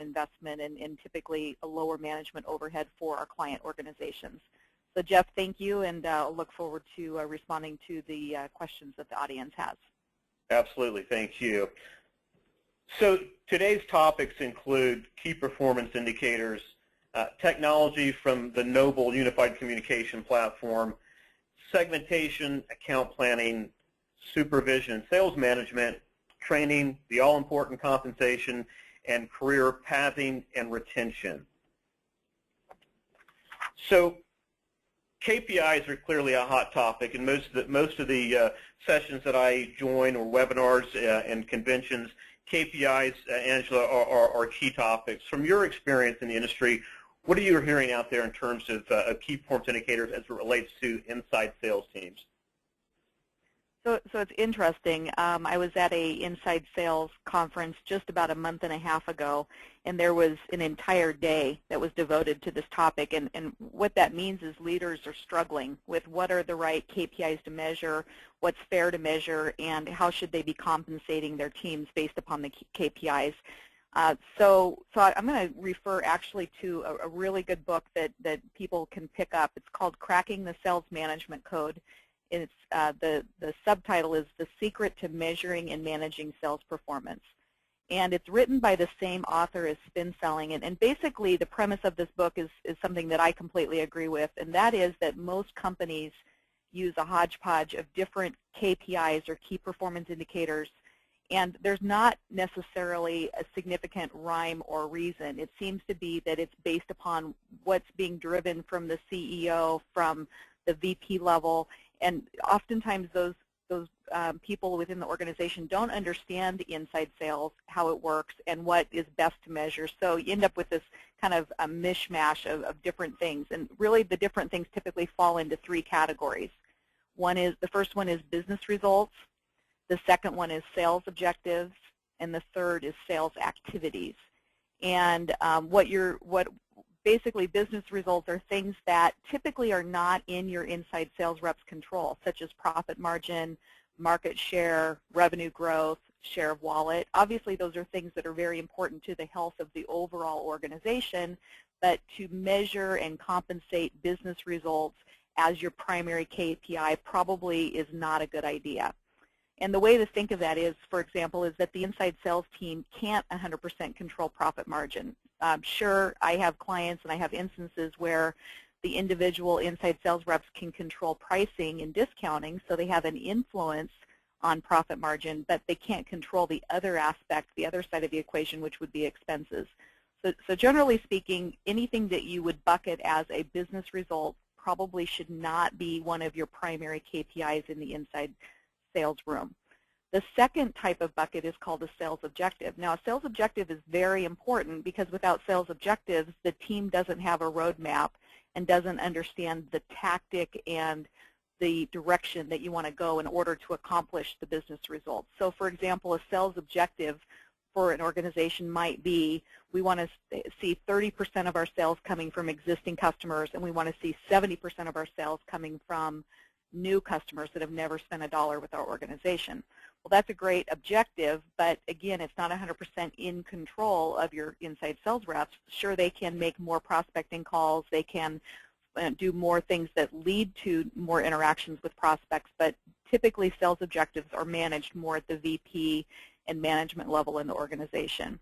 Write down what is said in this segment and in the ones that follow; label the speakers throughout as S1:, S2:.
S1: investment and typically a lower management overhead for our client organizations. So Jeff, thank you, and I'll look forward to responding to the questions that the audience has.
S2: Absolutely, thank you. So today's topics include key performance indicators, technology from the Noble Unified Communication Platform, segmentation, account planning, supervision and sales management, training, the all-important compensation, and career pathing and retention. So KPIs are clearly a hot topic, and most of the sessions that I join or webinars and conventions, KPIs, Angela, are key topics. From your experience in the industry, what are you hearing out there in terms of key performance indicators as it relates to inside sales teams?
S1: So it's interesting. I was at a Inside Sales conference just about a month and a half ago, and there was an entire day that was devoted to this topic. And what that means is leaders are struggling with what are the right KPIs to measure, what's fair to measure, and how should they be compensating their teams based upon the KPIs. So I'm going to refer actually to a really good book that people can pick up. It's called Cracking the Sales Management Code. It's, the subtitle is The Secret to Measuring and Managing Sales Performance. And it's written by the same author as Spin Selling. And basically the premise of this book is something that I completely agree with, and that is that most companies use a hodgepodge of different KPIs or key performance indicators, and there's not necessarily a significant rhyme or reason. It seems to be that it's based upon what's being driven from the CEO, from the VP level, and oftentimes those people within the organization don't understand inside sales, how it works, and what is best to measure. So you end up with this kind of a mishmash of different things. And really the different things typically fall into three categories. The first one is business results, the second one is sales objectives, and the third is sales activities. And basically business results are things that typically are not in your inside sales rep's control, such as profit margin, market share, revenue growth, share of wallet. Obviously those are things that are very important to the health of the overall organization, but to measure and compensate business results as your primary KPI probably is not a good idea. And the way to think of that is, for example, is that the inside sales team can't 100% control profit margin. Sure, I have clients and I have instances where the individual inside sales reps can control pricing and discounting, so they have an influence on profit margin, but they can't control the other aspect, the other side of the equation, which would be expenses. So generally speaking, anything that you would bucket as a business result probably should not be one of your primary KPIs in the inside sales room. The second type of bucket is called a sales objective. Now, a sales objective is very important because without sales objectives, the team doesn't have a roadmap and doesn't understand the tactic and the direction that you want to go in order to accomplish the business results. So, for example, a sales objective for an organization might be, we want to see 30% of our sales coming from existing customers, and we want to see 70% of our sales coming from new customers that have never spent a dollar with our organization. Well, that's a great objective, but again, it's not 100% in control of your inside sales reps. Sure, they can make more prospecting calls, they can do more things that lead to more interactions with prospects, but typically sales objectives are managed more at the VP and management level in the organization.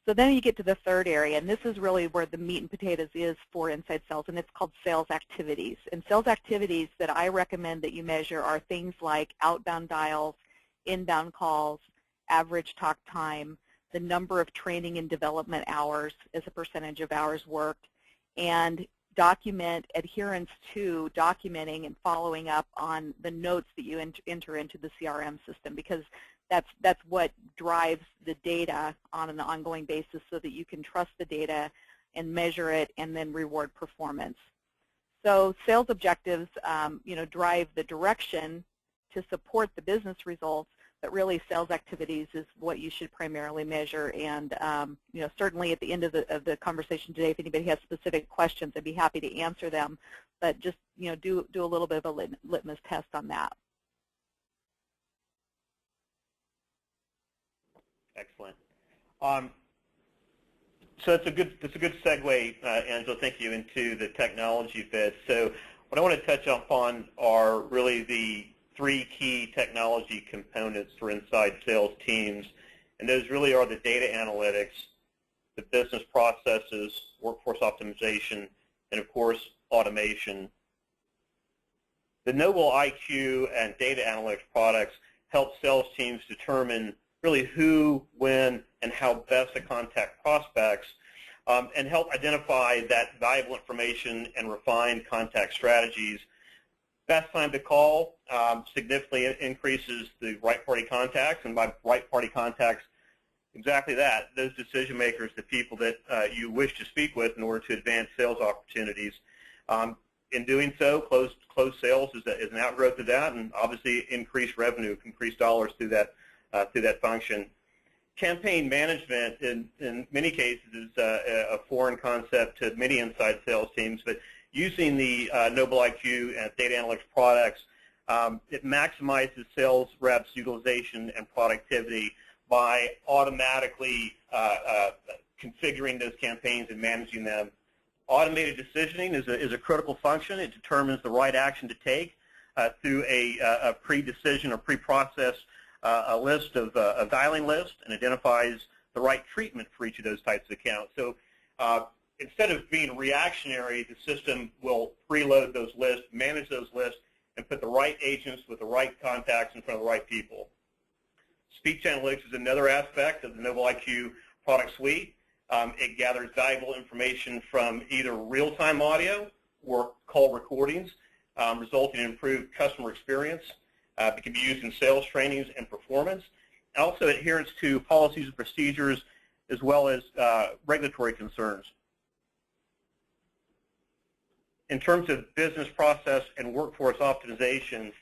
S1: So then you get to the third area, and this is really where the meat and potatoes is for inside sales, and it's called sales activities. And sales activities that I recommend that you measure are things like outbound dials, inbound calls, average talk time, the number of training and development hours as a percentage of hours worked, and document adherence to documenting and following up on the notes that you enter into the CRM system, because that's what drives the data on an ongoing basis so that you can trust the data and measure it and then reward performance. So sales objectives drive the direction to support the business results, but really sales activities is what you should primarily measure. And certainly at the end of the conversation today, if anybody has specific questions, I'd be happy to answer them. But just do a little bit of a litmus test on that.
S2: Excellent. So that's a good segue, Angela. Thank you, into the technology bit. So what I want to touch upon are really the 3 key technology components for inside sales teams, and those really are the data analytics, the business processes, workforce optimization, and of course automation. The Noble IQ and data analytics products help sales teams determine really who, when, and how best to contact prospects, and help identify that valuable information and refine contact strategies. Best time to call significantly increases the right party contacts, and by right party contacts, exactly that, those decision makers, the people that you wish to speak with in order to advance sales opportunities. In doing so, closed sales is an outgrowth of that, and obviously increased revenue, increased dollars through that function. Campaign management, in many cases, is a foreign concept to many inside sales teams, but using the Noble IQ and data analytics products, it maximizes sales reps' utilization and productivity by automatically configuring those campaigns and managing them. Automated decisioning is a critical function. It determines the right action to take through a pre-decision or pre-process a list of a dialing list, and identifies the right treatment for each of those types of accounts. So instead of being reactionary, the system will preload those lists, manage those lists, and put the right agents with the right contacts in front of the right people. Speech analytics is another aspect of the Noble IQ product suite. It gathers valuable information from either real-time audio or call recordings, resulting in improved customer experience. It can be used in sales trainings and performance. Also, adherence to policies and procedures, as well as regulatory concerns. In terms of business process and workforce optimization,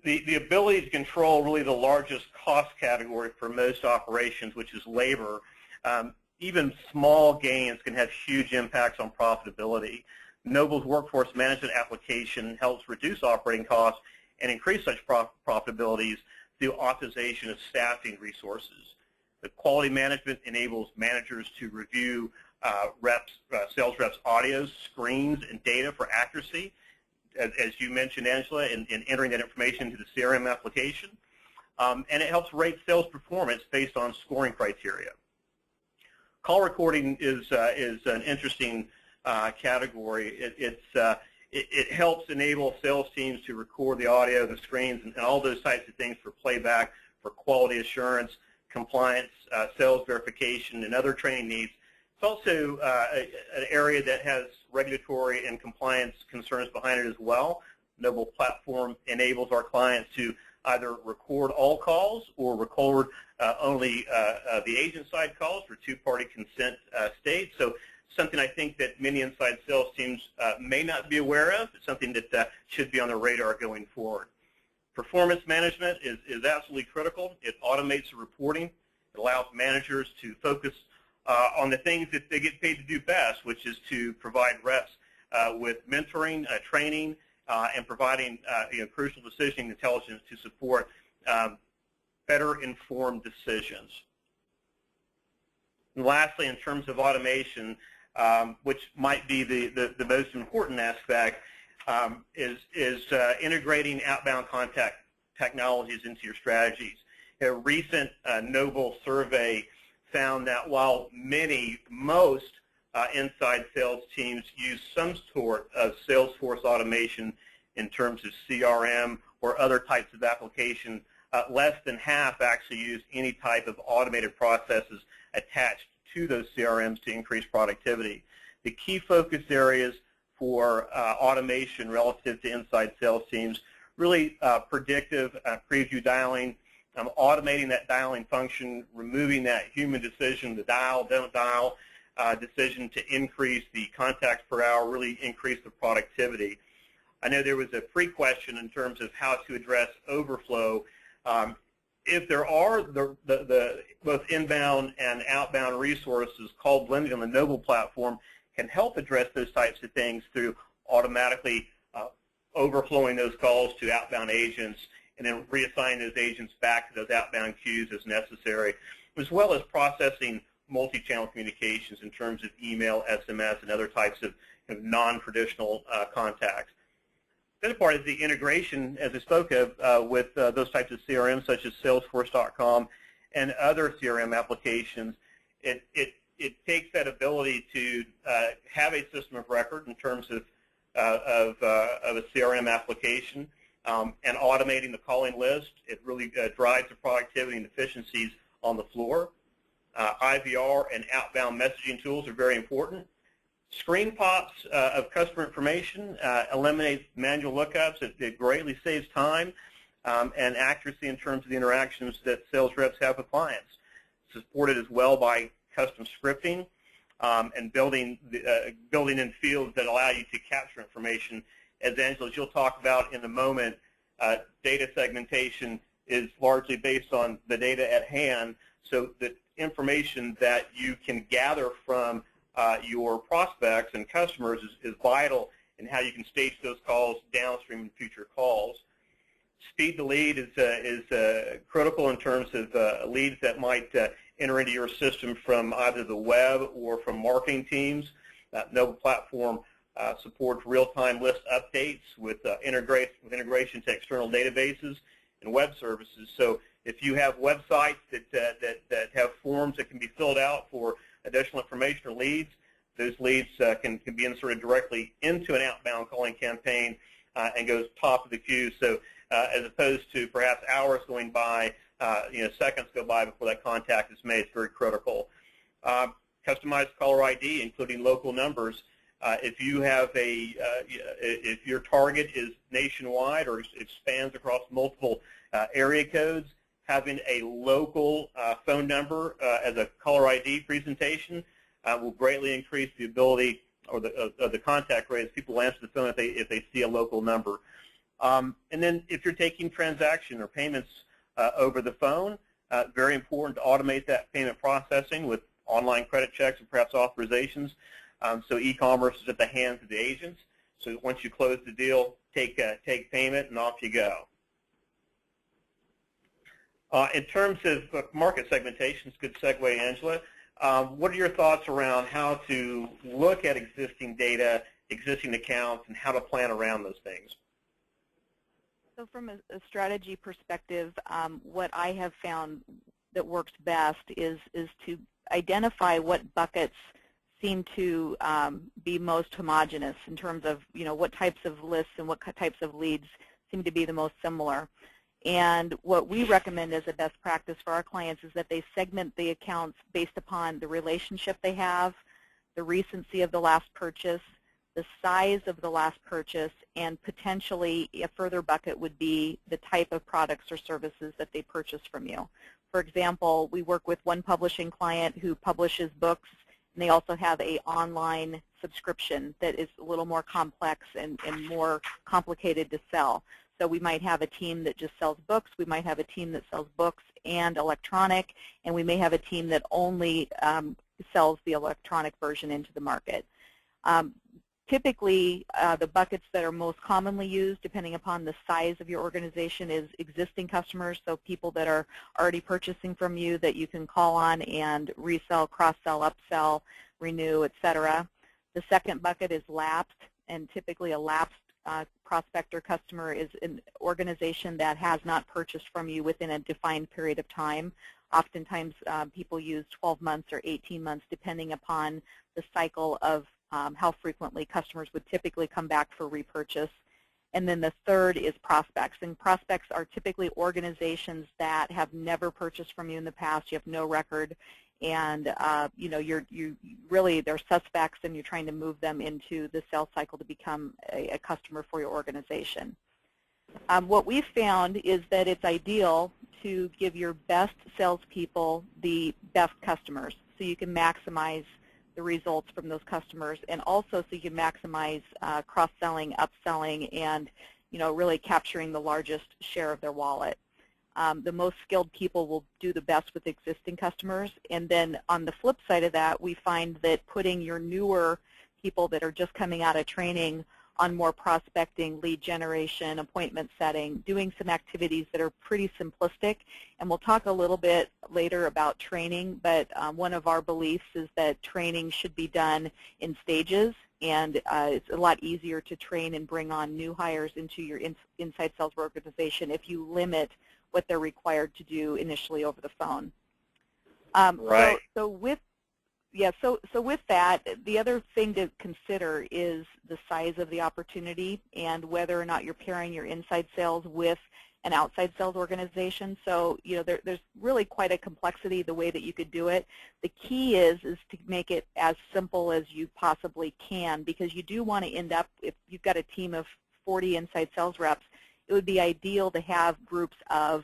S2: the ability to control really the largest cost category for most operations, which is labor, even small gains can have huge impacts on profitability. Noble's workforce management application helps reduce operating costs and increase such profitabilities through optimization of staffing resources. The quality management enables managers to review sales reps' audios, screens, and data for accuracy, as you mentioned, Angela, in entering that information into the CRM application. And it helps rate sales performance based on scoring criteria. Call recording is an interesting category. It helps enable sales teams to record the audio, the screens, and all those types of things for playback, for quality assurance, compliance, sales verification, and other training needs. It's also an area that has regulatory and compliance concerns behind it as well. Noble Platform enables our clients to either record all calls or record only the agent side calls for two-party consent states. So something I think that many inside sales teams may not be aware of. It's something that should be on their radar going forward. Performance management is absolutely critical. It automates the reporting. It allows managers to focus on the things that they get paid to do best, which is to provide reps with mentoring, training, and providing crucial decisioning intelligence to support better informed decisions. And lastly, in terms of automation, which might be the most important aspect, is integrating outbound contact technologies into your strategies. A recent Noble survey found that while most inside sales teams use some sort of Salesforce automation in terms of CRM or other types of application, less than half actually use any type of automated processes attached to those CRMs to increase productivity. The key focus areas for automation relative to inside sales teams, really predictive preview dialing, automating that dialing function, removing that human decision, the dial, don't dial decision to increase the contacts per hour, really increase the productivity. I know there was a pre-question in terms of how to address overflow. If there are both inbound and outbound resources, call blending on the Noble platform can help address those types of things through automatically overflowing those calls to outbound agents and then reassigning those agents back to those outbound queues as necessary, as well as processing multi-channel communications in terms of email, SMS, and other types of non-traditional contacts. The other part is the integration, as I spoke of, with those types of CRMs such as Salesforce.com and other CRM applications. It takes that ability to have a system of record in terms of a CRM application and automating the calling list. It really drives the productivity and efficiencies on the floor. IVR and outbound messaging tools are very important. Screen pops of customer information eliminate manual lookups. It greatly saves time and accuracy in terms of the interactions that sales reps have with clients. Supported as well by custom scripting and building in fields that allow you to capture information. As Angela, you'll talk about in a moment, data segmentation is largely based on the data at hand, so the information that you can gather from your prospects and customers is vital in how you can stage those calls downstream in future calls. Speed to lead is critical in terms of leads that might enter into your system from either the web or from marketing teams. Noble platform supports real-time list updates with integration to external databases and web services. So if you have websites that have forms that can be filled out for additional information or leads, those leads can be inserted directly into an outbound calling campaign and goes top of the queue. So as opposed to perhaps hours going by, seconds go by before that contact is made. It's very critical. Customized caller ID, including local numbers. If you have if your target is nationwide or it spans across multiple area codes, having a local phone number as a caller ID presentation will greatly increase the ability or the contact rate as people answer the phone if they see a local number. And then if you're taking transaction or payments over the phone, very important to automate that payment processing with online credit checks and perhaps authorizations. So e-commerce is at the hands of the agents. So once you close the deal, take payment and off you go. In terms of market segmentation, it's a good segue, Angela. What are your thoughts around how to look at existing data, existing accounts, and how to plan around those things?
S1: So from a strategy perspective, what I have found that works best is to identify what buckets seem to be most homogeneous in terms of what types of lists and what types of leads seem to be the most similar. And what we recommend as a best practice for our clients is that they segment the accounts based upon the relationship they have, the recency of the last purchase, the size of the last purchase, and potentially a further bucket would be the type of products or services that they purchase from you. For example, we work with one publishing client who publishes books, and they also have an online subscription that is a little more complex and more complicated to sell. So we might have a team that just sells books, we might have a team that sells books and electronic, and we may have a team that only sells the electronic version into the market. Typically, the buckets that are most commonly used, depending upon the size of your organization, is existing customers, so people that are already purchasing from you that you can call on and resell, cross-sell, upsell, renew, etc. The second bucket is lapsed, and typically a lapsed prospect or customer is an organization that has not purchased from you within a defined period of time. Oftentimes, people use 12 months or 18 months, depending upon the cycle of how frequently customers would typically come back for repurchase. And then the third is prospects. And prospects are typically organizations that have never purchased from you in the past. You have no record, and they're suspects, and you're trying to move them into the sales cycle to become a customer for your organization. What we've found is that it's ideal to give your best salespeople the best customers, so you can maximize the results from those customers, and also so you can maximize cross-selling, upselling, and really capturing the largest share of their wallet. The most skilled people will do the best with existing customers, and then on the flip side of that, we find that putting your newer people that are just coming out of training on more prospecting, lead generation, appointment setting, doing some activities that are pretty simplistic. And we'll talk a little bit later about training, but one of our beliefs is that training should be done in stages, and it's a lot easier to train and bring on new hires into your inside sales organization if you limit what they're required to do initially over the phone.
S2: Right.
S1: So with that, the other thing to consider is the size of the opportunity and whether or not you're pairing your inside sales with an outside sales organization. So, there's really quite a complexity the way that you could do it. The key is to make it as simple as you possibly can, because you do want to end up, if you've got a team of 40 inside sales reps, it would be ideal to have groups of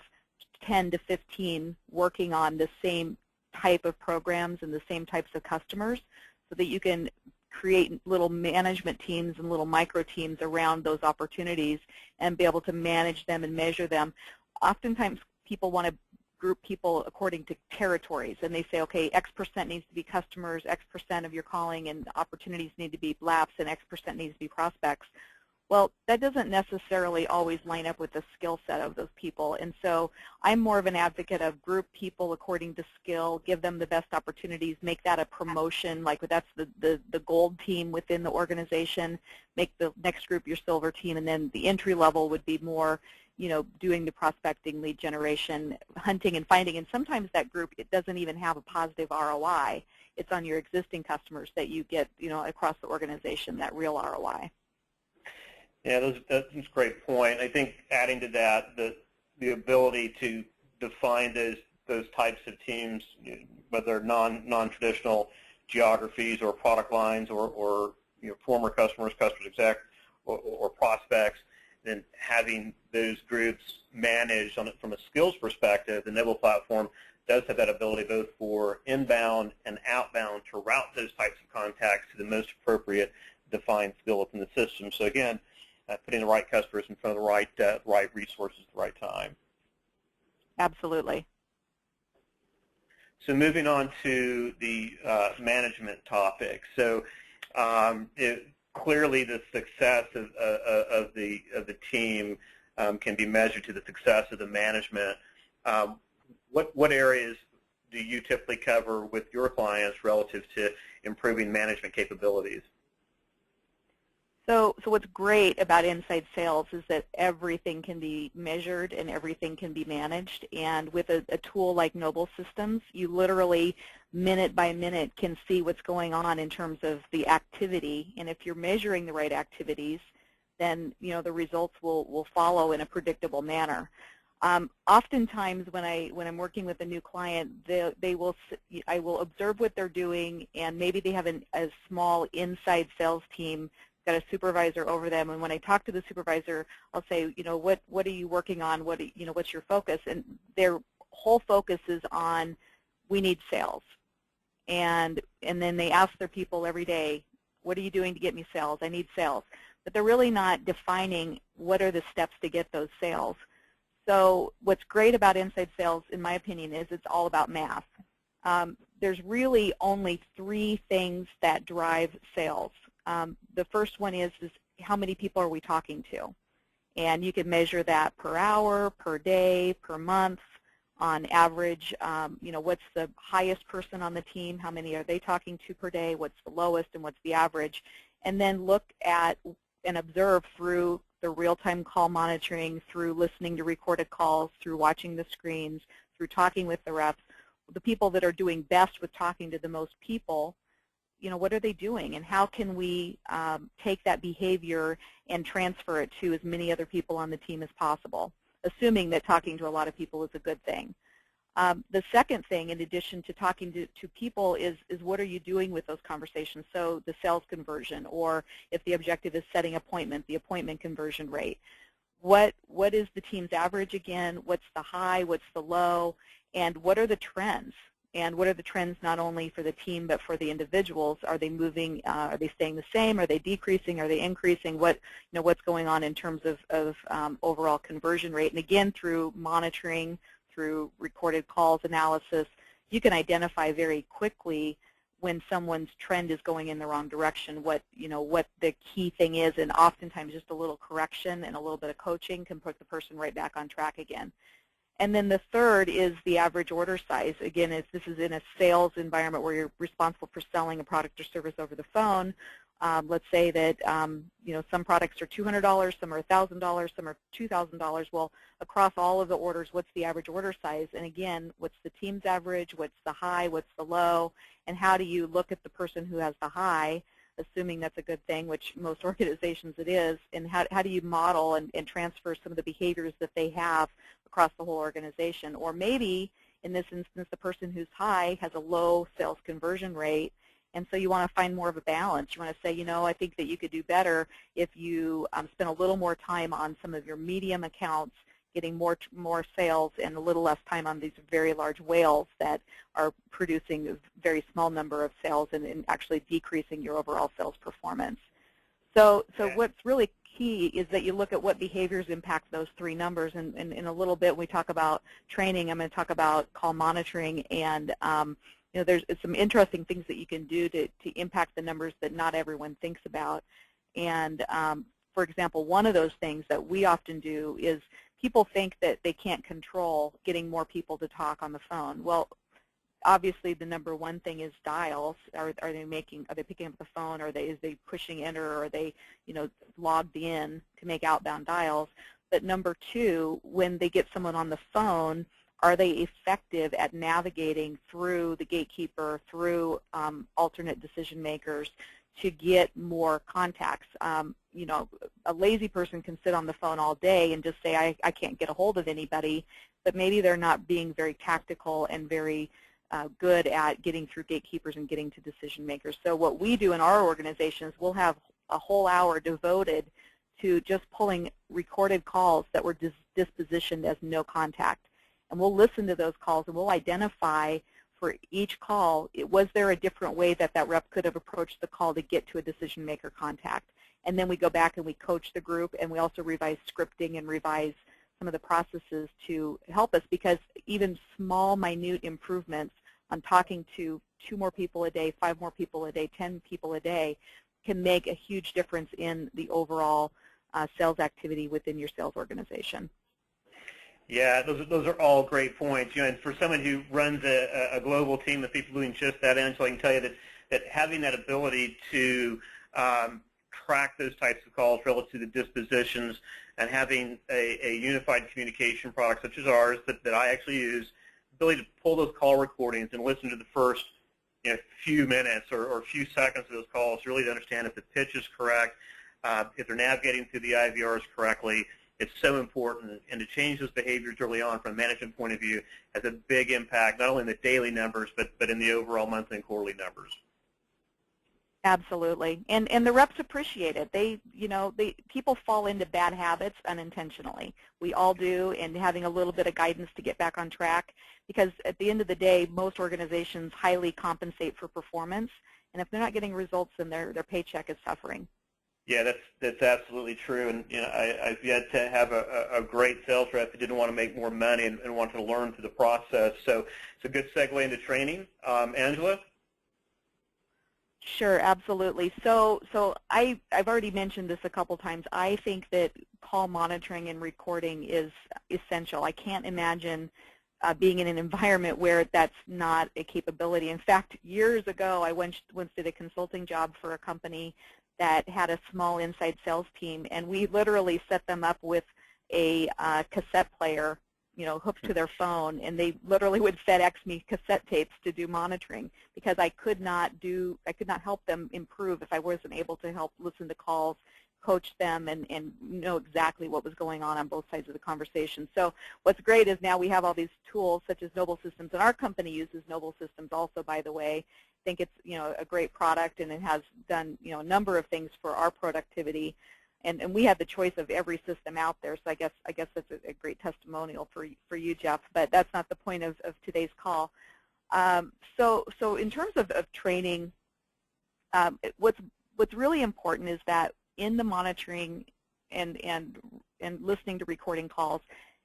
S1: 10 to 15 working on the same type of programs and the same types of customers, so that you can create little management teams and little micro teams around those opportunities and be able to manage them and measure them. Oftentimes people want to group people according to territories, and they say, okay, X% needs to be customers, X% of your calling and opportunities need to be laps, and X% needs to be prospects. Well, that doesn't necessarily always line up with the skill set of those people. And so I'm more of an advocate of group people according to skill, give them the best opportunities, make that a promotion, like that's the gold team within the organization, make the next group your silver team, and then the entry level would be more, doing the prospecting, lead generation, hunting and finding. And sometimes that group, it doesn't even have a positive ROI. It's on your existing customers that you get, across the organization, that real ROI.
S2: Yeah, that's a great point. I think adding to that, the ability to define those types of teams, whether non-traditional geographies or product lines or former customers, customer exec, or prospects, then having those groups managed from a skills perspective, the Noble platform does have that ability both for inbound and outbound to route those types of contacts to the most appropriate defined skill within the system. So again, putting the right customers in front of the right resources at the right time.
S1: Absolutely.
S2: So moving on to the management topic. So clearly the success of the team can be measured to the success of the management. What areas do you typically cover with your clients relative to improving management capabilities?
S1: So what's great about inside sales is that everything can be measured and everything can be managed. And with a tool like Noble Systems, you literally minute by minute can see what's going on in terms of the activity. And if you're measuring the right activities, then the results will follow in a predictable manner. Oftentimes when I'm working with a new client, I will observe what they're doing, and maybe they have a small inside sales team, got a supervisor over them, and when I talk to the supervisor, I'll say, what are you working on? What's your focus? And their whole focus is on, we need sales. And then they ask their people every day, what are you doing to get me sales? I need sales. But they're really not defining what are the steps to get those sales. So what's great about inside sales, in my opinion, is it's all about math. There's really only 3 things that drive sales. The first one is how many people are we talking to? And you can measure that per hour, per day, per month, on average. What's the highest person on the team? How many are they talking to per day? What's the lowest and what's the average? And then look at and observe through the real-time call monitoring, through listening to recorded calls, through watching the screens, through talking with the reps, the people that are doing best with talking to the most people, what are they doing, and how can we take that behavior and transfer it to as many other people on the team as possible, assuming that talking to a lot of people is a good thing. The second thing, in addition to talking to people, is what are you doing with those conversations? So the sales conversion, or if the objective is setting appointment, the appointment conversion rate. What is the team's average again? What's the high? What's the low? And what are the trends? And what are the trends not only for the team but for the individuals? Are they moving? Are they staying the same? Are they decreasing? Are they increasing? What's going on in terms of overall conversion rate? And again, through monitoring, through recorded calls analysis, you can identify very quickly when someone's trend is going in the wrong direction, what the key thing is, and oftentimes just a little correction and a little bit of coaching can put the person right back on track again. And then the third is the average order size. Again, if this is in a sales environment where you're responsible for selling a product or service over the phone, let's say that some products are $200, some are $1,000, some are $2,000. Well, across all of the orders, what's the average order size? And again, what's the team's average? What's the high? What's the low? And how do you look at the person who has the high, assuming that's a good thing, which most organizations it is, and how do you model and transfer some of the behaviors that they have across the whole organization? Or maybe, in this instance, the person who's high has a low sales conversion rate, and so you want to find more of a balance. You want to say, I think that you could do better if you spend a little more time on some of your medium accounts, getting more sales, and a little less time on these very large whales that are producing a very small number of sales and actually decreasing your overall sales performance. So what's really key is that you look at what behaviors impact those three numbers. And in a little bit, when we talk about training, I'm going to talk about call monitoring, and there's some interesting things that you can do to impact the numbers that not everyone thinks about. And for example, one of those things that we often do is people think that they can't control getting more people to talk on the phone. Well, obviously the number one thing is dials. Are they picking up the phone? Is they pushing enter? Or are they logged in to make outbound dials? But number two, when they get someone on the phone, are they effective at navigating through the gatekeeper, through alternate decision makers to get more contacts? A lazy person can sit on the phone all day and just say, I can't get a hold of anybody, but maybe they're not being very tactical and very good at getting through gatekeepers and getting to decision makers. So what we do in our organization is we'll have a whole hour devoted to just pulling recorded calls that were dispositioned as no contact. And we'll listen to those calls, and we'll identify for each call, was there a different way that rep could have approached the call to get to a decision maker contact? And then we go back and we coach the group, and we also revise scripting and revise some of the processes to help us, because even small, minute improvements on talking to 2 more people a day, 5 more people a day, 10 people a day can make a huge difference in the overall sales activity within your sales organization.
S2: Yeah, those are all great points. And for someone who runs a global team of people doing just that, Angela, I can tell you that having that ability to track those types of calls relative to the dispositions and having a unified communication product such as ours that I actually use, the ability to pull those call recordings and listen to the first few minutes or few seconds of those calls, really to understand if the pitch is correct, if they're navigating through the IVRs correctly. It's so important, and to change those behaviors early on from a management point of view has a big impact, not only in the daily numbers, but in the overall monthly and quarterly numbers.
S1: Absolutely, and the reps appreciate it. People fall into bad habits unintentionally. We all do, and having a little bit of guidance to get back on track, because at the end of the day, most organizations highly compensate for performance, and if they're not getting results, then their paycheck is suffering.
S2: Yeah, that's absolutely true, and I've yet to have a great sales rep who didn't want to make more money and wanted to learn through the process. So it's a good segue into training. Angela?
S1: Sure, absolutely. So I've already mentioned this a couple times. I think that call monitoring and recording is essential. I can't imagine being in an environment where that's not a capability. In fact, years ago, I once did a consulting job for a company that had a small inside sales team, and we literally set them up with a cassette player, hooked to their phone, and they literally would FedEx me cassette tapes to do monitoring, because I could not help them improve if I wasn't able to help listen to calls, coach them, and know exactly what was going on both sides of the conversation. So what's great is now we have all these tools such as Noble Systems, and our company uses Noble Systems also, by the way. I think it's a great product, and it has done a number of things for our productivity, and we have the choice of every system out there. So I guess that's a great testimonial for you, Jeff. But that's not the point of today's call. So in terms of training, what's really important is that in the monitoring and listening to recording calls,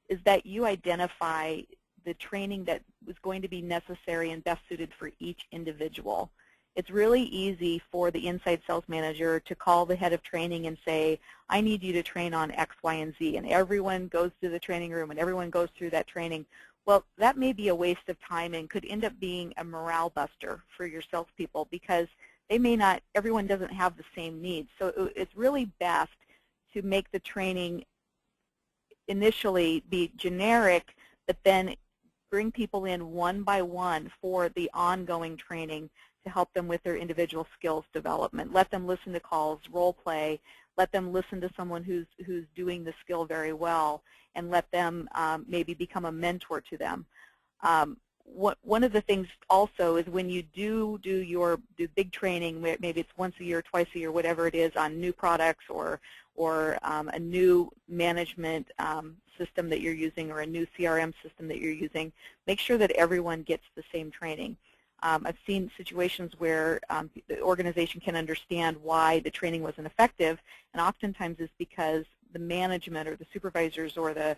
S1: is that you identify the training that was going to be necessary and best suited for each individual. it's really easy for the inside sales manager to call the head of training and say, I need you to train on X, Y, and Z, and everyone goes to the training room and everyone goes through that training. Well, that may be a waste of time and could end up being a morale buster for your salespeople because they may not, everyone doesn't have the same needs. So it's really best to make the training initially be generic, but then bring people in one by one for the ongoing training to help them with their individual skills development. Let them listen to calls, role play, let them listen to someone who's doing the skill very well, and let them maybe become a mentor to them. One of the things also is when you do big training, maybe it's once a year, twice a year, whatever it is, on new products or a new management system that you're using or a new CRM system that you're using, make sure that everyone gets the same training. I've seen situations where the organization can understand why the training wasn't effective, and oftentimes it's because the management or the supervisors or the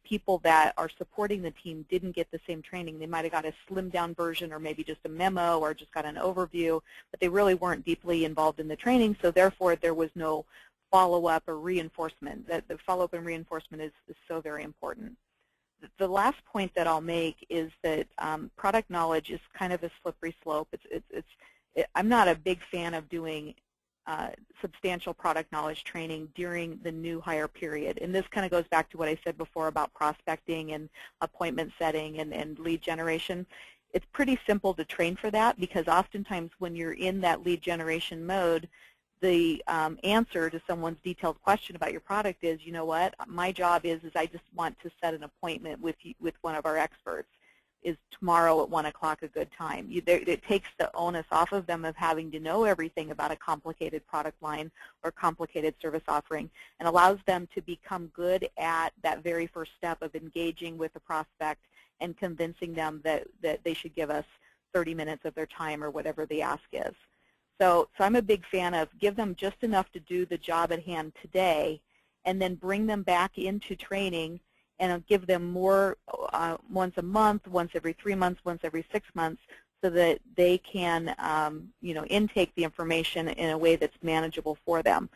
S1: people that are supporting the team didn't get the same training. They might have got a slimmed down version or maybe just a memo or just got an overview, but they really weren't deeply involved in the training, so therefore there was no follow-up or reinforcement. The follow-up and reinforcement is so very important. The last point that I'll make is that product knowledge is kind of a slippery slope. I'm not a big fan of doing substantial product knowledge training during the new hire period. And this kind of goes back to what I said before about prospecting and appointment setting and lead generation. It's pretty simple to train for that because oftentimes when you're in that lead generation mode, the answer to someone's detailed question about your product is, you know what, my job is I just want to set an appointment with one of our experts. Is tomorrow at 1 o'clock a good time? It takes the onus off of them of having to know everything about a complicated product line or complicated service offering, and allows them to become good at that very first step of engaging with the prospect and convincing them that they should give us 30 minutes of their time or whatever the ask is. So I'm a big fan of give them just enough to do the job at hand today and then bring them back into training and I'll give them more once a month, once every 3 months, once every 6 months, so that they can, intake the information in a way that's manageable for them.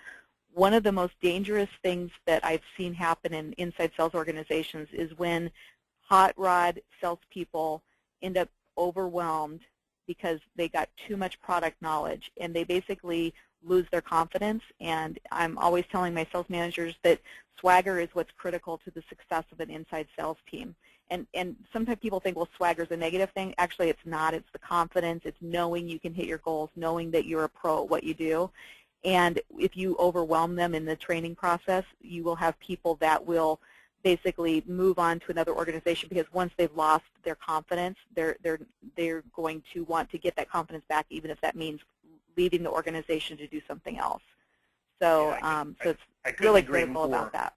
S1: One of the most dangerous things that I've seen happen in inside sales organizations is when hot rod salespeople end up overwhelmed because they got too much product knowledge, and they basically lose their confidence. And I'm always telling my sales managers that swagger is what's critical to the success of an inside sales team. And sometimes people think, well, swagger is a negative thing. Actually, it's not. It's the confidence. It's knowing you can hit your goals, knowing that you're a pro at what you do. And if you overwhelm them in the training process, you will have people that will basically move on to another organization because once they've lost their confidence, they're going to want to get that confidence back, even if that means leaving the organization to do something else. So, so it's really critical about that.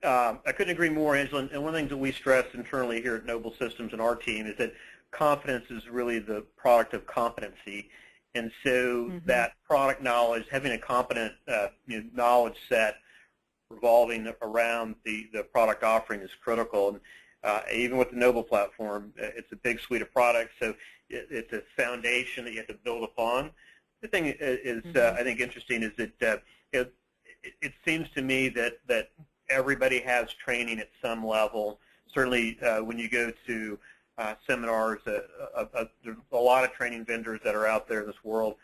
S2: I couldn't agree more, Angela. And one of the things that we stress internally here at Noble Systems and our team is that confidence is really the product of competency. And so that product knowledge, having a competent knowledge set revolving around the product offering is critical. And even with the Noble platform, it's a big suite of products, so it's a foundation that you have to build upon. The thing is, I think, interesting is that it seems to me that everybody has training at some level. Certainly, when you go to seminars, there's a lot of training vendors that are out there in this world.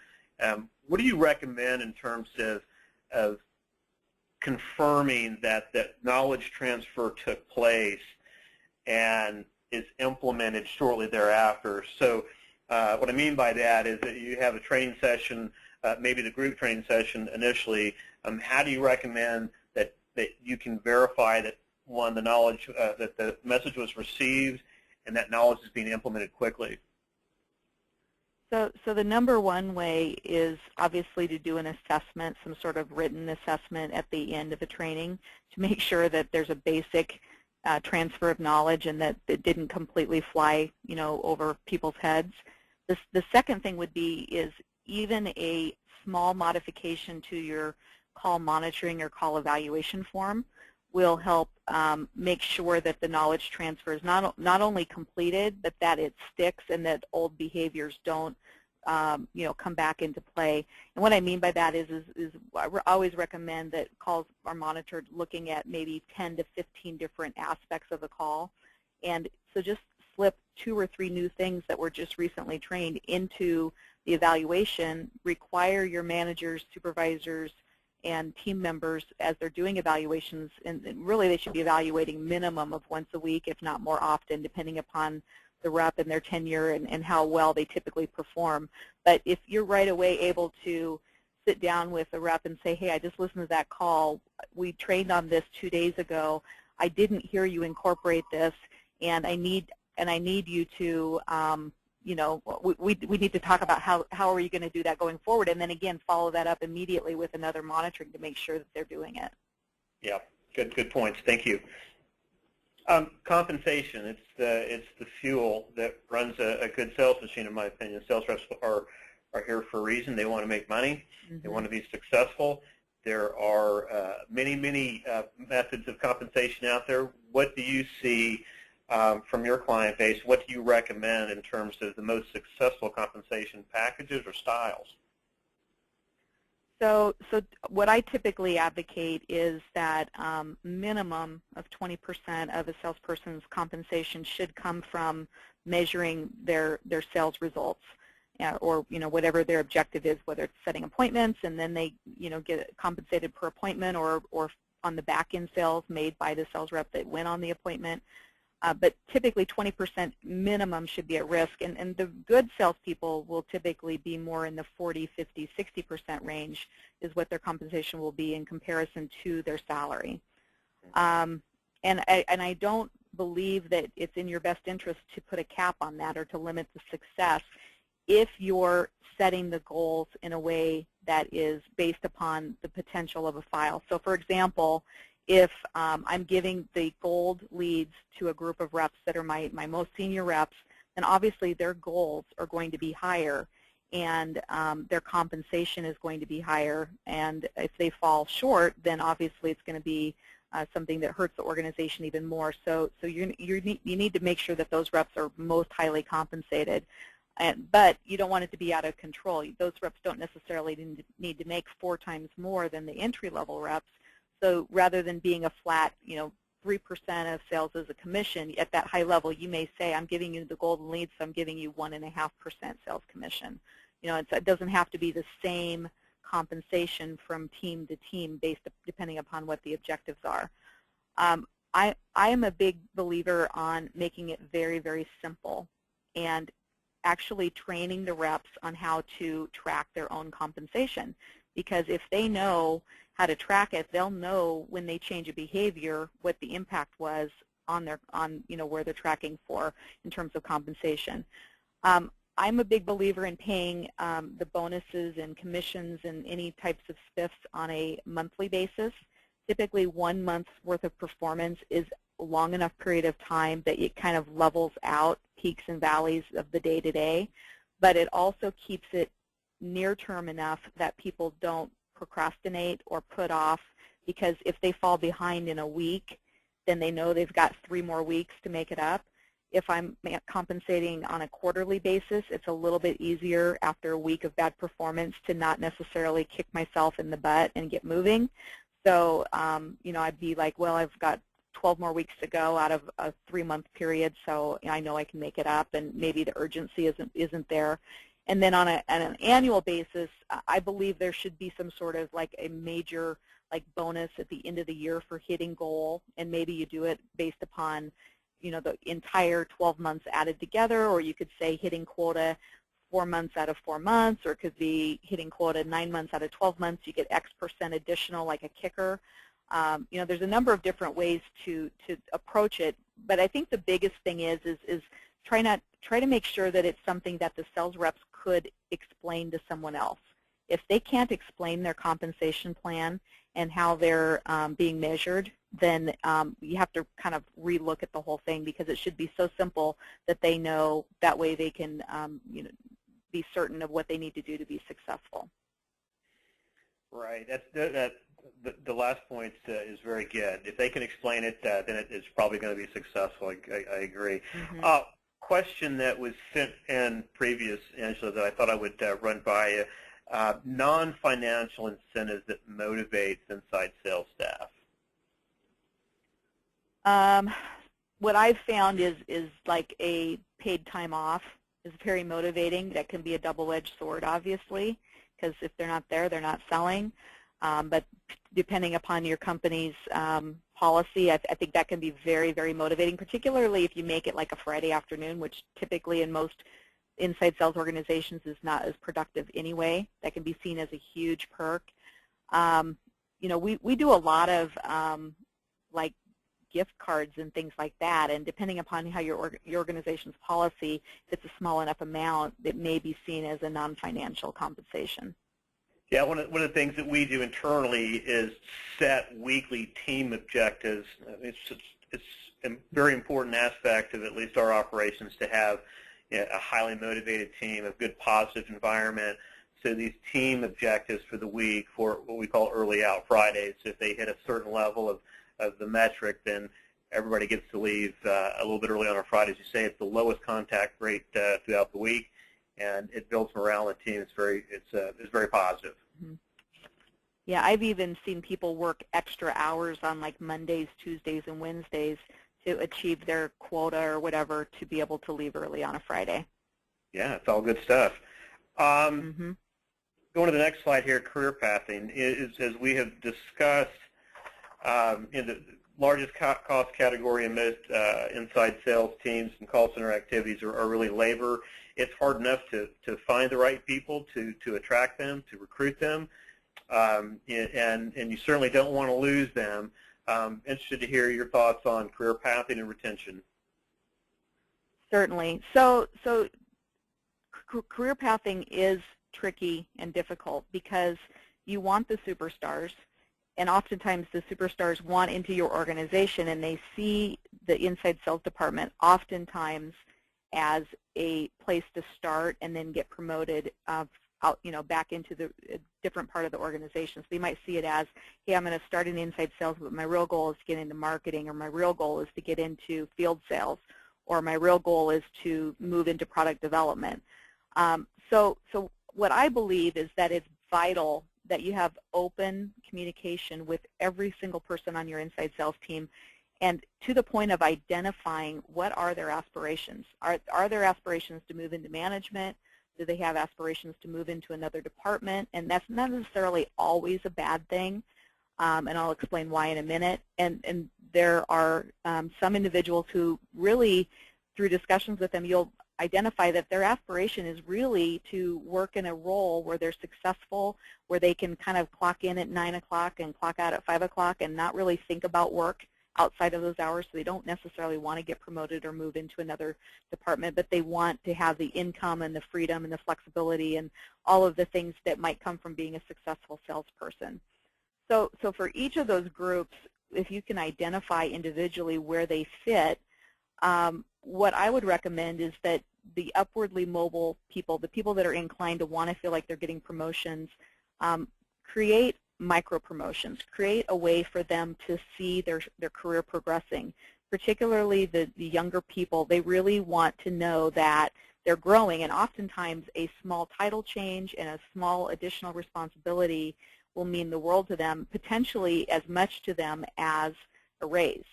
S2: What do you recommend in terms of confirming that knowledge transfer took place and is implemented shortly thereafter? So what I mean by that is that you have a training session, maybe the group training session initially. How do you recommend that you can verify that, one, the knowledge, that the message was received and that knowledge is being implemented quickly?
S1: So the number one way is obviously to do an assessment, some sort of written assessment at the end of a training to make sure that there's a basic transfer of knowledge and that it didn't completely fly, over people's heads. The second thing would be is even a small modification to your call monitoring or call evaluation form will help make sure that the knowledge transfer is not only completed, but that it sticks and that old behaviors don't come back into play. And what I mean by that is I always recommend that calls are monitored looking at maybe 10 to 15 different aspects of the call. And so just slip 2 or 3 new things that were just recently trained into the evaluation. Require your managers, supervisors, and team members as they're doing evaluations, and really they should be evaluating minimum of once a week, if not more often, depending upon the rep and their tenure and how well they typically perform. But if you're right away able to sit down with a rep and say, hey, I just listened to that call. We trained on this 2 days ago. I didn't hear you incorporate this, and I need you to, we need to talk about how are you going to do that going forward, and then again follow that up immediately with another monitoring to make sure that they're doing it.
S2: Yeah, good points. Thank you. Compensation, it's the fuel that runs a good sales machine, in my opinion. Sales reps are here for a reason. They want to make money. Mm-hmm. They want to be successful. There are many methods of compensation out there. What do you see from your client base? What do you recommend in terms of the most successful compensation packages or styles?
S1: So what I typically advocate is that minimum of 20% of a salesperson's compensation should come from measuring their sales results, or whatever their objective is, whether it's setting appointments and then they get compensated per appointment, or on the back end sales made by the sales rep that went on the appointment. But typically 20% minimum should be at risk, and the good salespeople will typically be more in the 40, 50, 60% range is what their compensation will be in comparison to their salary. And I don't believe that it's in your best interest to put a cap on that or to limit the success if you're setting the goals in a way that is based upon the potential of a file. So for example, if I'm giving the gold leads to a group of reps that are my most senior reps, then obviously their goals are going to be higher, and their compensation is going to be higher. And if they fall short, then obviously it's going to be something that hurts the organization even more. So you need to make sure that those reps are most highly compensated. But you don't want it to be out of control. Those reps don't necessarily need to make 4 times more than the entry-level reps. So rather than being a flat, 3% of sales as a commission, at that high level, you may say, I'm giving you the golden lead, so I'm giving you 1.5% sales commission. It doesn't have to be the same compensation from team to team depending upon what the objectives are. I am a big believer on making it very, very simple and actually training the reps on how to track their own compensation. Because if they know how to track it, they'll know when they change a behavior what the impact was on where they're tracking for in terms of compensation. I'm a big believer in paying the bonuses and commissions and any types of spiffs on a monthly basis. Typically 1 month's worth of performance is a long enough period of time that it kind of levels out peaks and valleys of the day-to-day, but it also keeps it near term enough that people don't procrastinate or put off, because if they fall behind in a week, then they know they've got 3 more weeks to make it up. If I'm compensating on a quarterly basis, it's a little bit easier after a week of bad performance to not necessarily kick myself in the butt and get moving. So, I'd be like, well, I've got 12 more weeks to go out of a 3-month period, so I know I can make it up, and maybe the urgency isn't there. And then on an annual basis, I believe there should be some sort of like a major bonus at the end of the year for hitting goal, and maybe you do it based upon the entire 12 months added together, or you could say hitting quota 4 months out of 4 months, or it could be hitting quota 9 months out of 12 months. You get X% additional, like a kicker. There's a number of different ways to approach it, but I think the biggest thing is try to make sure that it's something that the sales reps could explain to someone else. If they can't explain their compensation plan and how they're being measured, then you have to kind of relook at the whole thing, because it should be so simple that they know. That way they can be certain of what they need to do to be successful.
S2: Right. The last point is very good. If they can explain it, then it's probably going to be successful. I agree. Mm-hmm. question that was sent in previous, Angela, that I thought I would run by you. Non-financial incentives that motivates inside sales staff.
S1: What I've found is like a paid time off is very motivating. That can be a double-edged sword, obviously, because if they're not there, they're not selling. But depending upon your company's policy, I think that can be very, very motivating, particularly if you make it like a Friday afternoon, which typically in most inside sales organizations is not as productive anyway. That can be seen as a huge perk. You know, we do a lot of like gift cards and things like that, and depending upon how your organization's policy, if it's a small enough amount, it may be seen as a non-financial compensation.
S2: Yeah, one of the things that we do internally is set weekly team objectives. It's a very important aspect of at least our operations to have a highly motivated team, a good positive environment. So these team objectives for the week, for what we call early out Fridays, if they hit a certain level of the metric, then everybody gets to leave a little bit early on a Friday. As you say, it's the lowest contact rate throughout the week, and it builds morale in the team. It's very positive.
S1: Mm-hmm. Yeah, I've even seen people work extra hours on like Mondays, Tuesdays, and Wednesdays to achieve their quota or whatever to be able to leave early on a Friday.
S2: Yeah, it's all good stuff.
S1: Mm-hmm.
S2: Going to the next slide here, career pathing. As we have discussed, in the largest cost category in most inside sales teams and call center activities are really labor. It's hard enough to find the right people, to attract them, to recruit them, and you certainly don't want to lose them. Interested to hear your thoughts on career pathing and retention.
S1: Certainly. So career pathing is tricky and difficult because you want the superstars, and oftentimes the superstars want into your organization, and they see the inside sales department oftentimes as a place to start and then get promoted out, back into the different part of the organization. So you might see it as, hey, I'm going to start in inside sales, but my real goal is to get into marketing, or my real goal is to get into field sales, or my real goal is to move into product development. So what I believe is that it's vital that you have open communication with every single person on your inside sales team, and to the point of identifying what are their aspirations. Are there aspirations to move into management? Do they have aspirations to move into another department? And that's not necessarily always a bad thing, and I'll explain why in a minute. And there are some individuals who really, through discussions with them, you'll identify that their aspiration is really to work in a role where they're successful, where they can kind of clock in at 9 o'clock and clock out at 5 o'clock and not really think about work outside of those hours. So they don't necessarily want to get promoted or move into another department, but they want to have the income and the freedom and the flexibility and all of the things that might come from being a successful salesperson. So for each of those groups, if you can identify individually where they fit, what I would recommend is that the upwardly mobile people, the people that are inclined to want to feel like they're getting promotions, create micro-promotions, create a way for them to see their career progressing. Particularly the younger people, they really want to know that they're growing, and oftentimes a small title change and a small additional responsibility will mean the world to them, potentially as much to them as a raise.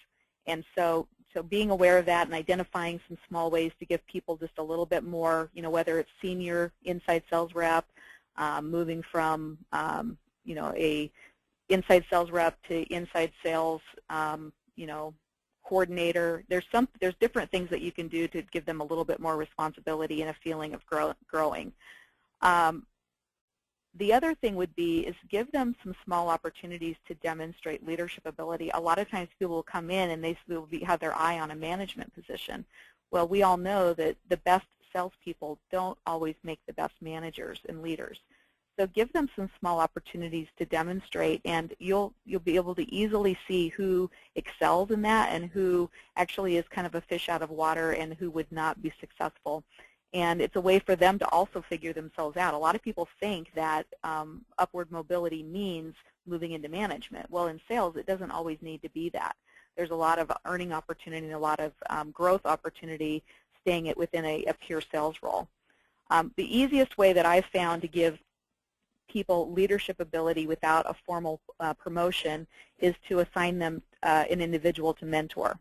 S1: And so being aware of that and identifying some small ways to give people just a little bit more, whether it's senior inside sales rep, moving from, a inside sales rep to inside sales, coordinator. There's different things that you can do to give them a little bit more responsibility and a feeling of growing. The other thing would be is give them some small opportunities to demonstrate leadership ability. A lot of times people will come in and they will have their eye on a management position. Well, we all know that the best salespeople don't always make the best managers and leaders. So give them some small opportunities to demonstrate, and you'll be able to easily see who excels in that and who actually is kind of a fish out of water and who would not be successful. And it's a way for them to also figure themselves out. A lot of people think that upward mobility means moving into management. Well, in sales, it doesn't always need to be that. There's a lot of earning opportunity and a lot of growth opportunity staying it within a pure sales role. The easiest way that I've found to give people leadership ability without a formal promotion is to assign them an individual to mentor.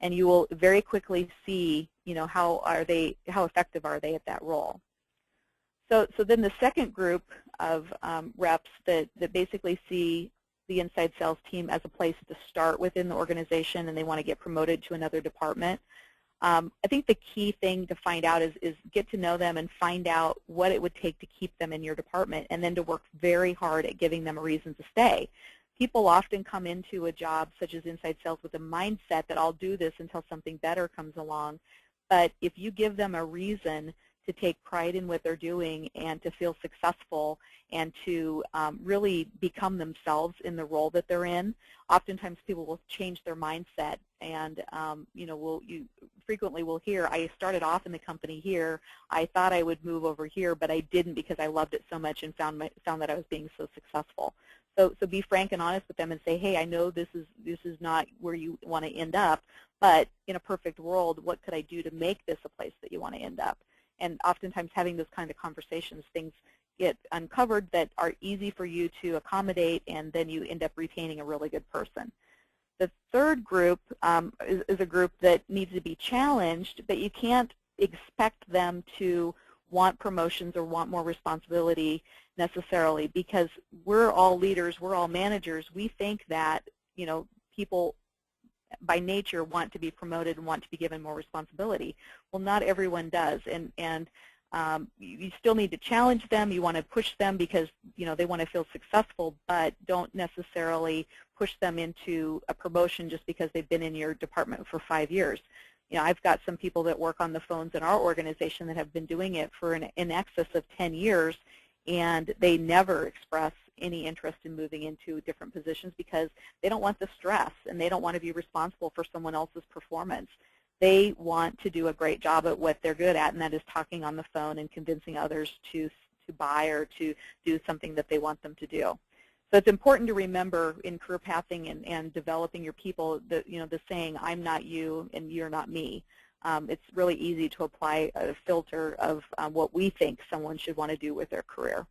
S1: And you will very quickly see, how effective are they at that role. So then the second group of reps that basically see the inside sales team as a place to start within the organization and they want to get promoted to another department. I think the key thing to find out is get to know them and find out what it would take to keep them in your department, and then to work very hard at giving them a reason to stay. People often come into a job such as inside sales with a mindset that I'll do this until something better comes along. But if you give them a reason to take pride in what they're doing and to feel successful and to really become themselves in the role that they're in, oftentimes people will change their mindset. And you frequently will hear, I started off in the company here, I thought I would move over here, but I didn't because I loved it so much and found that I was being so successful. So be frank and honest with them and say, hey, I know this is not where you want to end up, but in a perfect world, what could I do to make this a place that you want to end up? And oftentimes having those kind of conversations, things get uncovered that are easy for you to accommodate, and then you end up retaining a really good person. The third group is a group that needs to be challenged, but you can't expect them to want promotions or want more responsibility necessarily, because we're all leaders, we're all managers. We think that people by nature want to be promoted and want to be given more responsibility. Well, not everyone does, and you still need to challenge them. You want to push them because they want to feel successful, but don't necessarily push them into a promotion just because they've been in your department for 5 years. I've got some people that work on the phones in our organization that have been doing it for in excess of 10 years, and they never express any interest in moving into different positions because they don't want the stress and they don't want to be responsible for someone else's performance. They want to do a great job at what they're good at, and that is talking on the phone and convincing others to buy or to do something that they want them to do. So it's important to remember in career pathing and developing your people that the saying, I'm not you and you're not me. It's really easy to apply a filter of what we think someone should want to do with their career.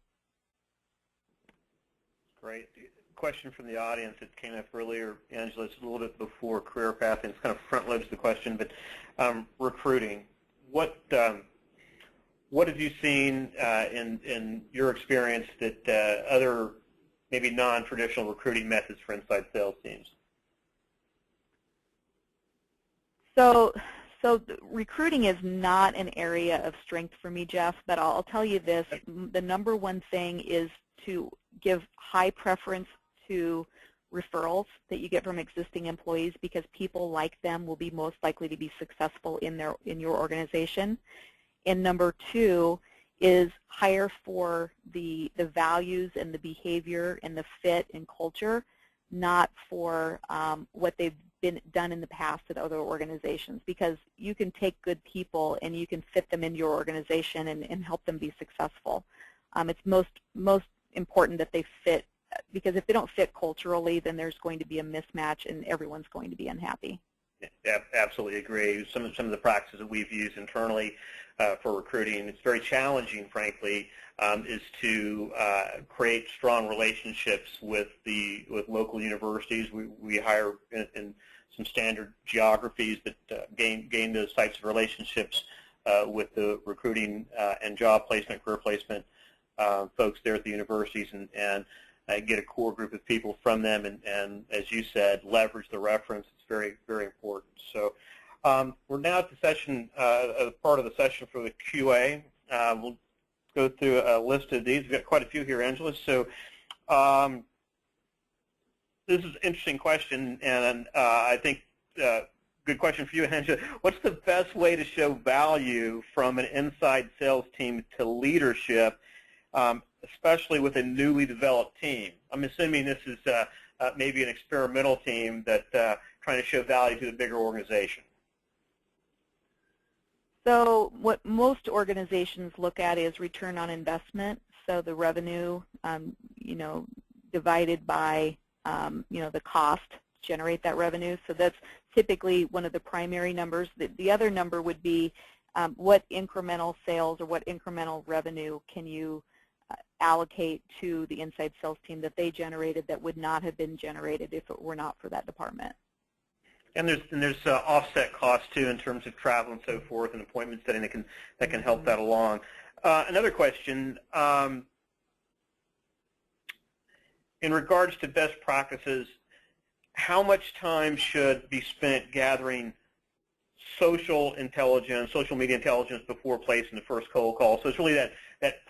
S2: Great. Question from the audience that came up earlier, Angela. It's a little bit before career pathing. It's kind of front loads the question, but recruiting. What have you seen in your experience that other maybe non-traditional recruiting methods for inside sales teams?
S1: So recruiting is not an area of strength for me, Jeff, but I'll tell you this. The number one thing is to give high preference to referrals that you get from existing employees, because people like them will be most likely to be successful in your organization. And number two is hire for the values and the behavior and the fit and culture, not for what they've been done in the past at other organizations, because you can take good people and you can fit them into your organization and help them be successful. It's most important that they fit, because if they don't fit culturally, then there's going to be a mismatch and everyone's going to be unhappy.
S2: Yeah, absolutely agree. Some of the practices that we've used internally for recruiting, it's very challenging, frankly, is to create strong relationships with local universities. We hire in some standard geographies, but gain those types of relationships with the recruiting and job placement, career placement folks there at the universities, and get a core group of people from them, and as you said, leverage the reference. It's very, very important. So we're now at the session, part of the session for the QA. We'll go through a list of these. We've got quite a few here, Angela. So this is an interesting question, and I think good question for you, Angela. What's the best way to show value from an inside sales team to leadership, especially with a newly developed team? I'm assuming this is maybe an experimental team that trying to show value to the bigger organization.
S1: So what most organizations look at is return on investment. So the revenue, divided by, the cost to generate that revenue. So that's typically one of the primary numbers. The other number would be what incremental sales or what incremental revenue can you allocate to the inside sales team that they generated that would not have been generated if it were not for that department.
S2: And there's offset costs too in terms of travel and so forth and appointment setting that can help that along. Another question, in regards to best practices, how much time should be spent gathering social intelligence, social media intelligence before placing the first cold call? So it's really that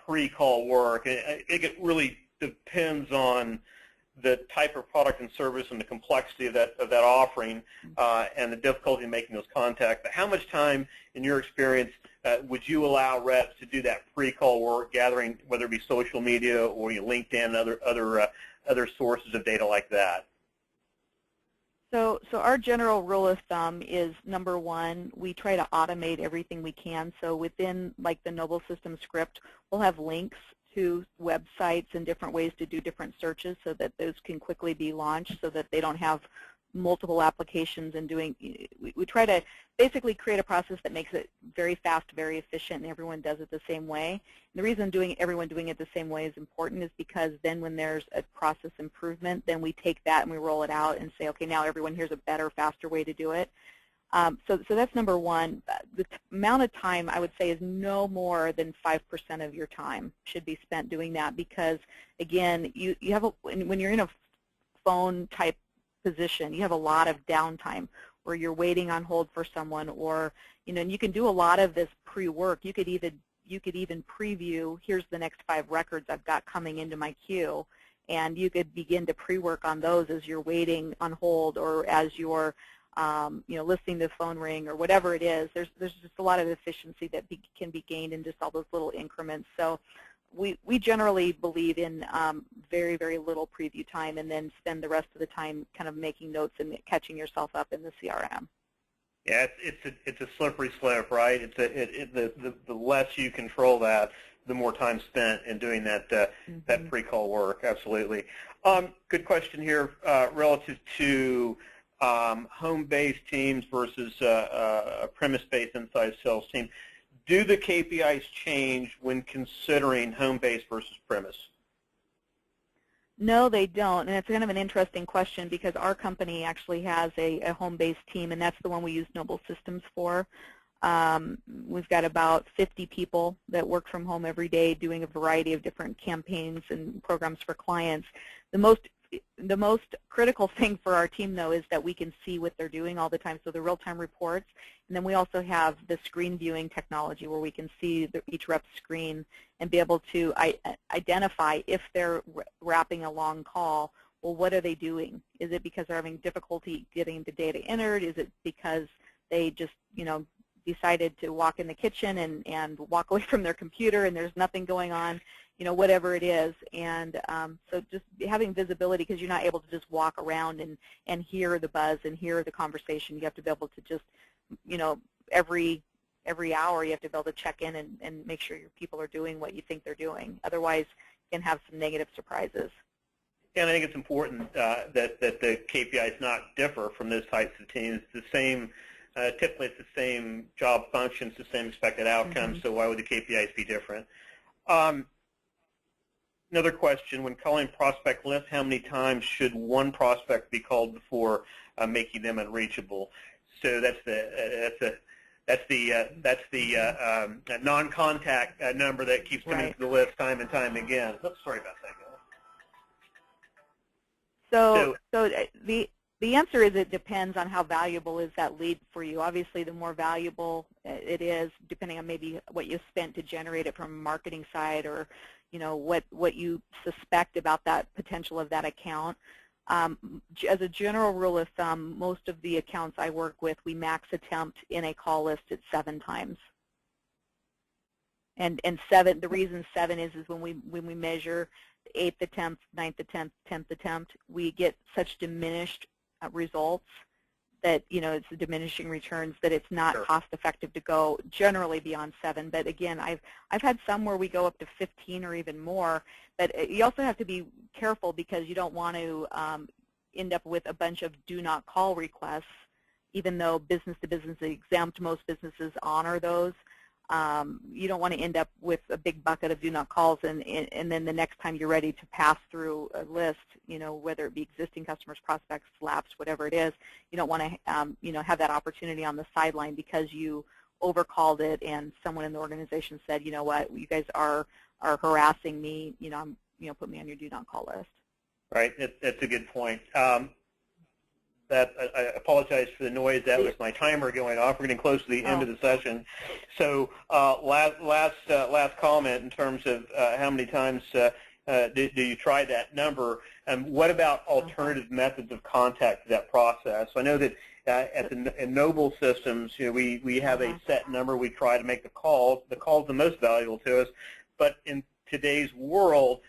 S2: pre-call work. I think it really depends on the type of product and service and the complexity of that offering and the difficulty in making those contacts. But how much time, in your experience, would you allow reps to do that pre-call work, gathering whether it be social media or LinkedIn and other sources of data like that?
S1: So our general rule of thumb is, number one, we try to automate everything we can. So within like the Noble System script, we'll have links to websites and different ways to do different searches so that those can quickly be launched so that they don't have multiple applications and doing, we try to basically create a process that makes it very fast, very efficient, and everyone does it the same way. And the reason everyone doing it the same way is important is because then when there's a process improvement, then we take that and we roll it out and say, okay, now everyone, here's a better, faster way to do it. So that's number one. The amount of time, I would say, is no more than 5% of your time should be spent doing that because, again, you have when you're in a phone type position, you have a lot of downtime where you're waiting on hold for someone, or and you can do a lot of this pre-work. You could even preview, here's the next 5 records I've got coming into my queue, and you could begin to pre-work on those as you're waiting on hold or as you're listening to the phone ring or whatever it is. There's just a lot of efficiency that can be gained in just all those little increments. So we generally believe in very, very little preview time and then spend the rest of the time kind of making notes and catching yourself up in the CRM.
S2: Yeah, it's a slippery slope, right? The less you control that, the more time spent in doing that that pre-call work. Absolutely. Good question here relative to home-based teams versus a premise-based inside sales team. Do the KPIs change when considering home-based versus premise?
S1: No, they don't, and it's kind of an interesting question because our company actually has a home-based team, and that's the one we use Noble Systems for. We've got about 50 people that work from home every day doing a variety of different campaigns and programs for clients. The most critical thing for our team, though, is that we can see what they're doing all the time, so the real-time reports. And then we also have the screen viewing technology where we can see each rep's screen and be able to identify if they're wrapping a long call, well, what are they doing? Is it because they're having difficulty getting the data entered? Is it because they just, decided to walk in the kitchen and walk away from their computer and there's nothing going on? Whatever it is. And so just having visibility, because you're not able to just walk around and hear the buzz and hear the conversation. You have to be able to just, every hour you have to be able to check in and make sure your people are doing what you think they're doing. Otherwise, you can have some negative surprises.
S2: And I think it's important that the KPIs not differ from those types of teams. It's the same. Typically, it's the same job functions, the same expected outcomes. So why would the KPIs be different? Another question, when calling prospect list, how many times should one prospect be called before making them unreachable? So that's the non-contact number that keeps coming to the list time and time again. Oops, sorry about that, guys.
S1: So the answer is it depends on how valuable is that lead for you. Obviously, the more valuable it is, depending on maybe what you spent to generate it from a marketing side or what you suspect about that potential of that account. As a general rule of thumb, most of the accounts I work with, we max attempt in a call list at 7 times. And 7, the reason 7 is when we measure the 8th attempt, 9th attempt, 10th attempt, we get such diminished results that it's the diminishing returns that it's not cost effective to go generally beyond 7. But again, I've had some where we go up to 15 or even more. But you also have to be careful because you don't want to end up with a bunch of do not call requests, even though business to business is exempt. Most businesses honor those. You don't want to end up with a big bucket of do not calls, and then the next time you're ready to pass through a list, whether it be existing customers, prospects, lapsed, whatever it is, you don't want to have that opportunity on the sideline because you overcalled it and someone in the organization said, you know what, you guys are harassing me, put me on your do not call list.
S2: Right, that's a good point. I apologize for the noise. That was my timer going off. We're getting close to the end of the session. So last comment in terms of how many times do you try that number? What about alternative methods of contact to that process? I know that in Noble Systems, we have a set number. We try to make the call. The call is the most valuable to us. But in today's world,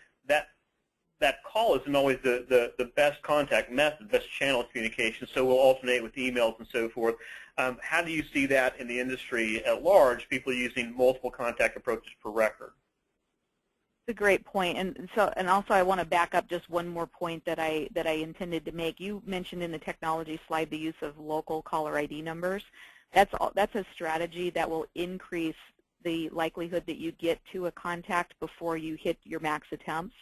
S2: that call isn't always the best contact method, best channel of communication, so we'll alternate with emails and so forth. How do you see that in the industry at large, people using multiple contact approaches per record?
S1: It's a great point, and also I want to back up just one more point that I intended to make. You mentioned in the technology slide the use of local caller ID numbers. That's a strategy that will increase the likelihood that you get to a contact before you hit your max attempts.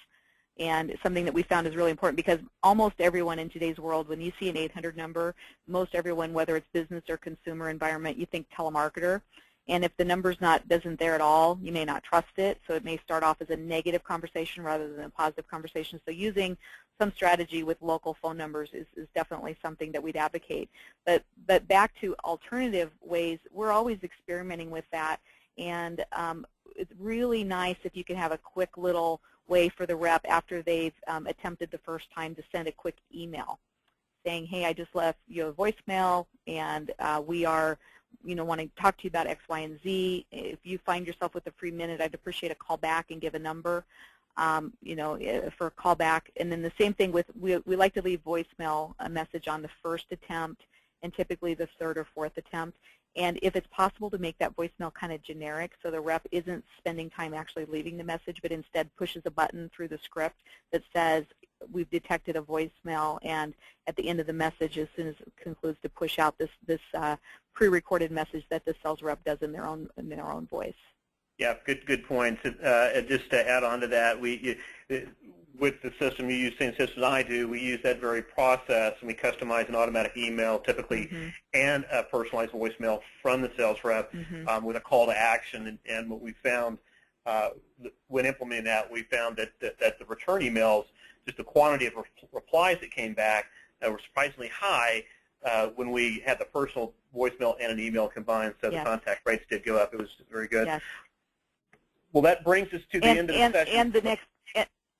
S1: And something that we found is really important because almost everyone in today's world, when you see an 800 number, most everyone, whether it's business or consumer environment, you think telemarketer. And if the number's isn't there at all, you may not trust it. So it may start off as a negative conversation rather than a positive conversation. So using some strategy with local phone numbers is definitely something that we'd advocate. But back to alternative ways, we're always experimenting with that. And it's really nice if you can have a quick little way for the rep after they've attempted the first time to send a quick email saying, hey, I just left you a voicemail and we are wanting to talk to you about X, Y, and Z. If you find yourself with a free minute, I'd appreciate a call back and give a number for a call back. And then the same thing with, we like to leave voicemail a message on the first attempt and typically the third or fourth attempt. And if it's possible to make that voicemail kind of generic so the rep isn't spending time actually leaving the message, but instead pushes a button through the script that says, we've detected a voicemail, and at the end of the message, as soon as it concludes, to push out this pre-recorded message that the sales rep does in their own voice. Yeah,
S2: good points. Just to add on to that, with the system you use, same system I do, we use that very process, and we customize an automatic email typically and a personalized voicemail from the sales rep with a call to action. And what we found when implementing that, we found that the return emails, just the quantity of replies that came back were surprisingly high when we had the personal voicemail and an email combined, so the contact rates did go up. It was very good.
S1: Yes.
S2: Well, that brings us to the end of the session.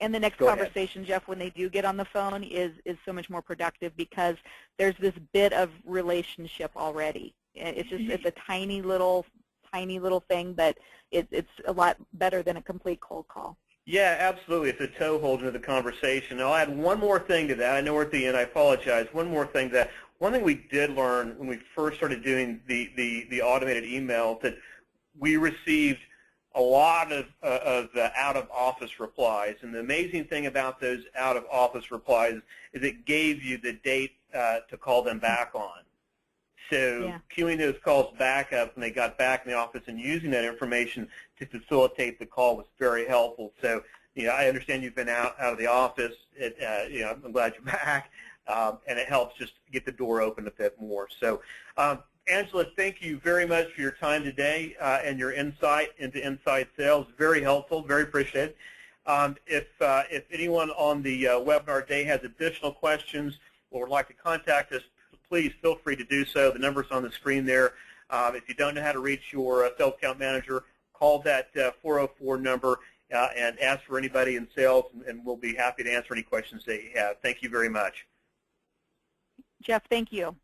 S1: And the next conversation, Jeff, when they do get on the phone is so much more productive because there's this bit of relationship already. It's a tiny little thing, but it's a lot better than a complete cold call.
S2: Yeah, absolutely. It's a toehold into the conversation. I'll add one more thing to that. I know we're at the end. I apologize. One more thing one thing we did learn when we first started doing the automated emails, that we received a lot of out-of-office replies. And the amazing thing about those out-of-office replies is it gave you the date to call them back on. So queuing those calls back up when they got back in the office and using that information to facilitate the call was very helpful. So, I understand you've been out of the office. I'm glad you're back, and it helps just get the door open a bit more. So, Angela, thank you very much for your time today and your insight into inside sales. Very helpful, very appreciated. If anyone on the webinar day has additional questions or would like to contact us, please feel free to do so. The number's on the screen there. If you don't know how to reach your sales account manager, call that 404 number and ask for anybody in sales, and we'll be happy to answer any questions that you have. Thank you very much.
S1: Jeff, thank you.